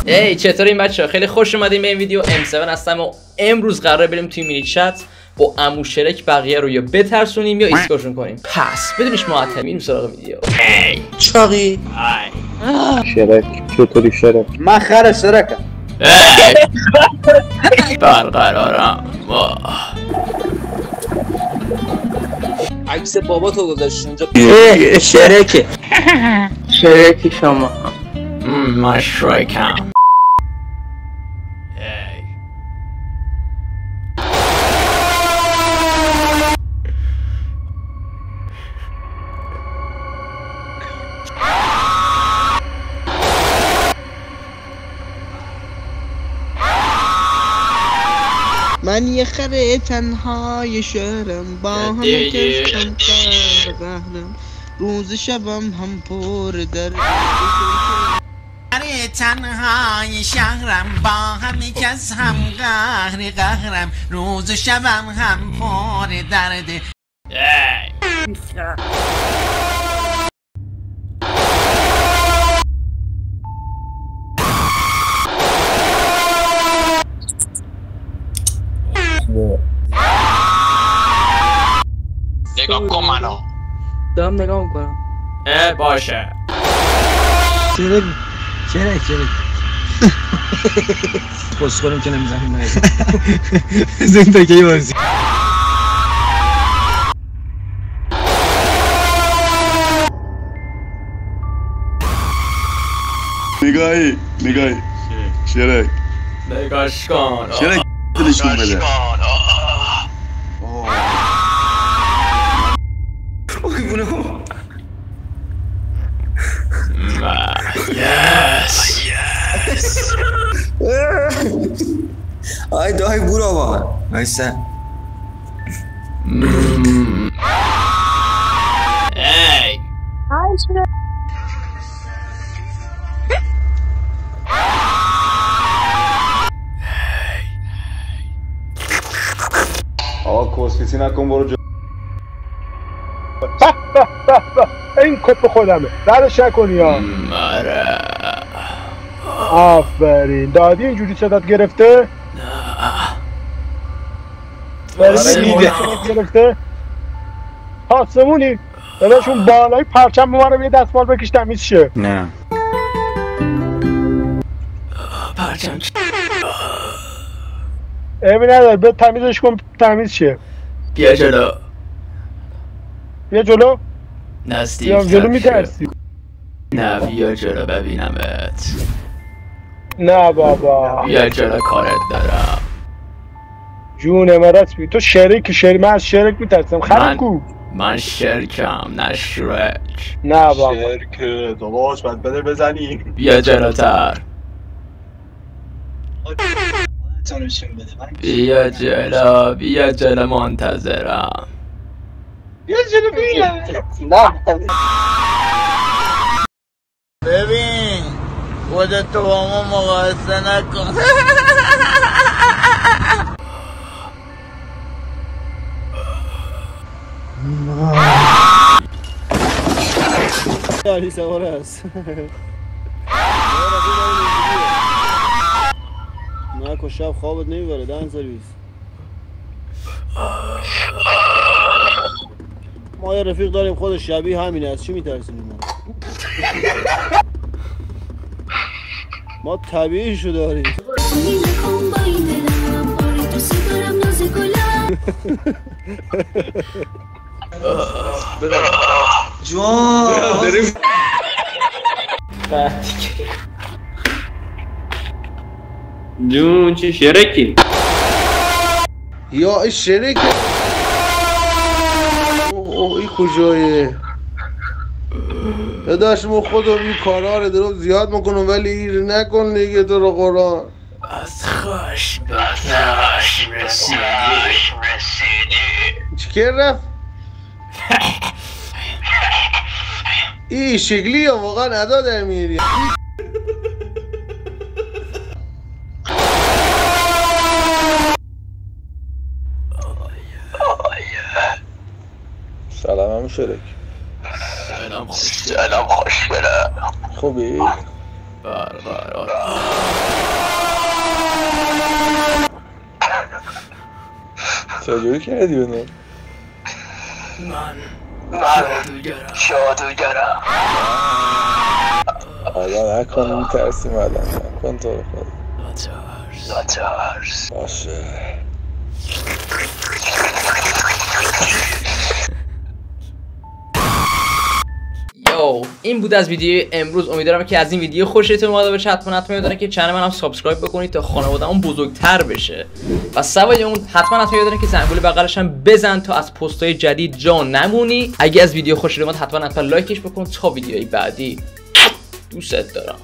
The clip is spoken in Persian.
ای چطور این بچه‌ها؟ خیلی خوش اومدین به این ویدیو. M7 هستم و امروز قراره بریم توی مینی چت با عمو شرک بقیه رو یا بترسونیم یا ایسکاشون کنیم. پس بدونش معطل میریم سراغ ویدیو. ای چاقی شرک چطوری شرک؟ من خر شرکم. برقرارم. عکس بابا تو گذاشت اونجا. شرکه شرکی شما من شرکم. من یه خره تنهای شهرم با همه کشم قهرم روز شبم هم پر درد. خره تنهای شهرم با همه کس هم قهرم روز شبم هم پر درد. نگاه کن منو. دارم نگاه میکنم. باشه. شرک پس خورم که نمیزنیم زنیم تا که بازی نگاهی شرک نگاش کن. شرک دلشون بده. Ay daha bura var. Neyse. Hey. آقا کوسکیسی نکن برو جا. این کپ خودمه دردش نکنی ها. آفرین دادی اینجوری صدات گرفته؟ نه گرفته؟ آسمونی داداشون بالای پرچم به من رو یه دستمال بکش تمیز شه. نه پرچم ایمی نداره به تمیزش کن تمیز شه. بیا جلو. بیا جلو؟ نزدیک بیام جلو میترسی؟ نه بیا جلو ببینمت. نه بابا بیا جلو کارت دارم. جون مرت بی تو شرک من از شرک میترسم. خرم کو؟ من شرکم نه شرک. نه بابا شرکه داداش باید بده بزنیم. بیا جلوتر. بیا جلو منتظرم. بیا جلو ببینم. ببین خودتو با ما مقایسه نکن. علی سواره هست. نکن شب خوابت نمیبره دهن سرویس. ما یه رفیق داریم خودش شبیه همین است. چی میترسونیم ما طبیعی شو داریم. جوان جون چه شرکی؟ یا شرک این کجایه؟ داداش ما خودم این کارها رو دارم زیاد میکنم ولی ایر نکن دیگه تو رو قرآن. از خشم رسیدی. چیکار رفت؟ این شکلی یا واقعا ادا در میری. سلام همون شرک. سلام خوشگله. خوبی؟ چجوری کردی اونو؟ من شادوگرم. آدم نکن میترسیم آدم نکن تو رو خود. نترس. باشه. این بود از ویدیو امروز. امیدوارم که از این ویدیو خوشتون اومده باشه. حتما یادتون که چنل منم سابسکرایب بکنید تا خانواده‌مون بزرگتر بشه و سوای اون حتما یادتون که زنگوله بغلش هم بزن تا از پست‌های جدید جا نمونی. اگه از ویدیو خوشت اومد حتما لایکش بکن تا ویدیوهای بعدی. دوست دارم.